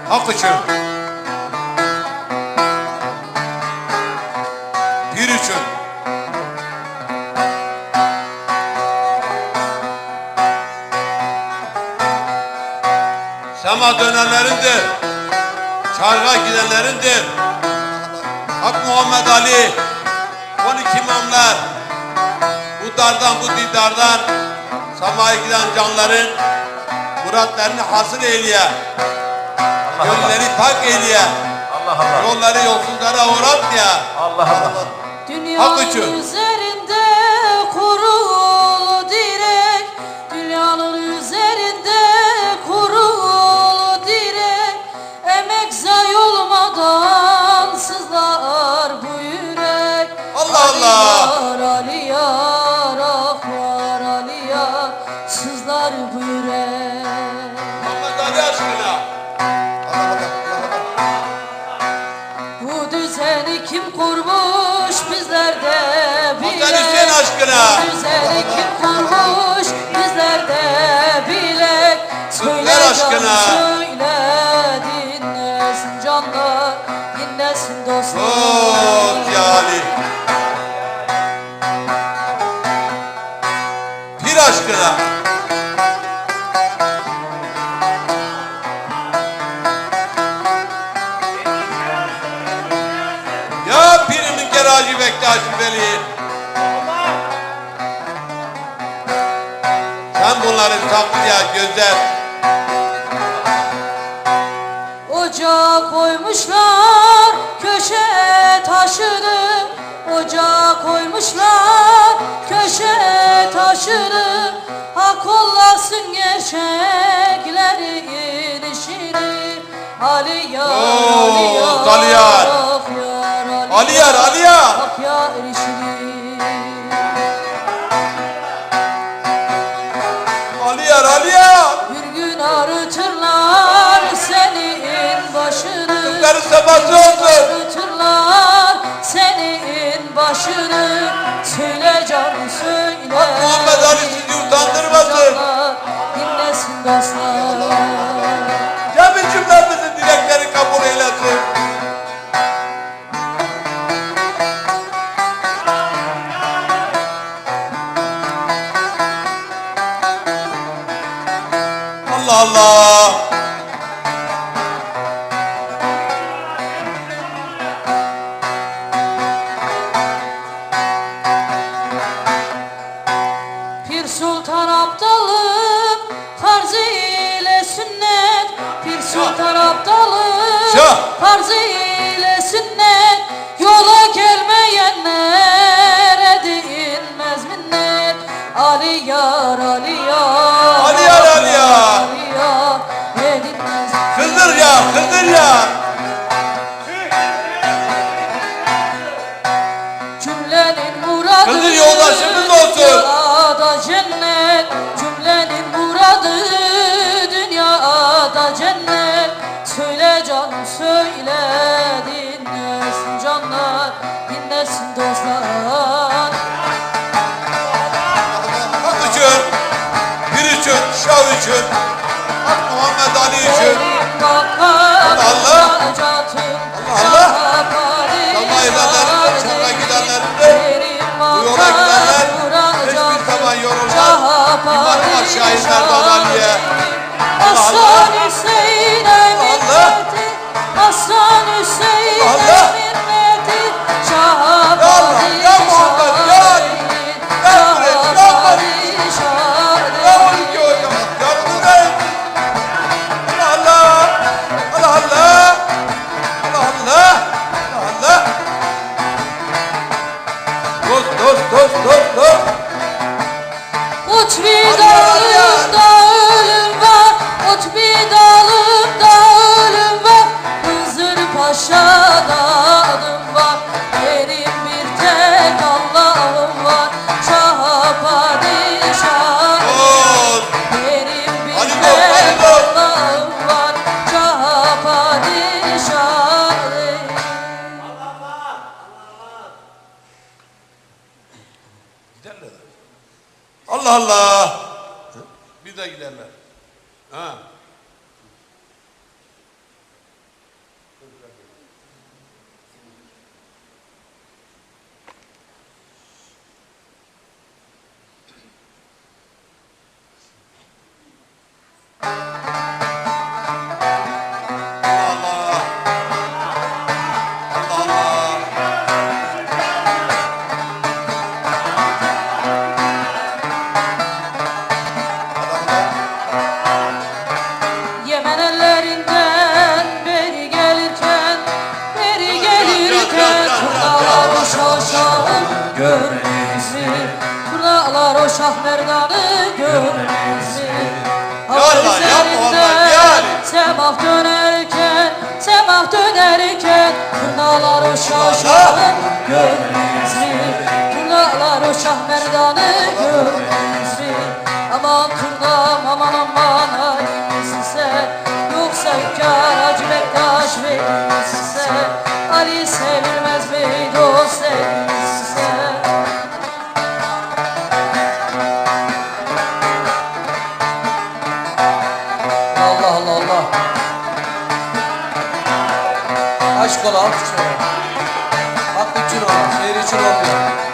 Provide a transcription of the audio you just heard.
Hak için, bir için, sema dönenlerindir, çarga gidenlerindir. Hak Muhammed Ali, 12 imamlar, bu dardan bu didardan semaya giden canların muratlarını hasıl eyleye. Gönülleri tak eyleye. Allah Allah. Yolları yolsuzlara uğrat ya. Allah Allah. Dünyanın üzerinde kurulu direk, dünyanın üzerinde kurulu direk, emek zayi olmadan sızlar bu yürek. Allah Allah. Ali yar, ah yar, Ali yar, sızlar bu yürek. Muhammed Ali aşkına. Bu düzeni kim kurmuş bizler de bile. Hasan Hüseyin aşkına. Bu düzeni kim kurmuş bizler de bile. Söyle aşkına. söyle dinlesin canlar, dinlesin dostlar. Oh ya Ali. Bir aşkına. Ya birimin geracı Bektaş Veli. Sen bunları saklıya gözler. Ocağa koymuşlar köşe taşını, ocağa koymuşlar köşe taşını. Ha kollasın gerçeklerin işini. Ali yar, Oo, Ali yar, Ali yar. ah yar, Ali yar, Ali yar. Bak yar işini. Ali yar, Ali yar. Bir gün arıtırlar senin başını. Kızların sabahı olsun. Arıtırlar senin başını. Söyle canım söyle. Bak Muhammed Ali sizi utandırmasın. Dinlesin dostlar. Cem-i cümlemizin dilekleri kabul eylesin. Allah Allah. Pir Sultan Abdalım farz ile sünnet. Pir Sultan Abdalım Şah. farz ile sünnet. Yola gelmeyenler edilmez minnet. Ali yar, Ali yar, Ali yar, Ali yar. Ali yar, edilmez. Kızdır ya, kızdır ya. Cümlenin muradı Kızıl yoldaşımız olsun. dünyada cennet. Cümlenin muradı dünyada cennet. Söyle canım söyle dinlesin canlar, dinlesin dostlar. Hak için, bir için, şah için, Hak Muhammed Ali için. Allah. Allah. Sama edenlerin de çarka gidenlerin de bu yola gidenler hiçbir zaman yorulmaz. İmanım aşağı iner Ali'ye. Hasan Hüseyin emirleti, Hasan Hüseyin Allah. emirleti, Ya Allah, ya Muhammed, ya Ali. Ya Kureyş, ya Ali. Ya 12 hocam, yardım et. Allah Allah. Allah Allah Allah. Bir de giderler. Ha. Yemen ellerinden beri gelirken turnalar o şaşan görmesi, turnalar o şah merdanı görmesi. Yapma, yapma vallahi, gel. Semah dönerken turnalar o şaşan görmesi, turnalar o şah merdanı görmesi. Aman turnam aman aman halimsin sen, yoksa hünkâr Hacı Bektaş verilmesin sen. Ali sevilmez bey dost sevilmesin sen. Allah Allah Allah. Aşk ola, alkış ver. Hakkı için ola, şehir için olmuyor.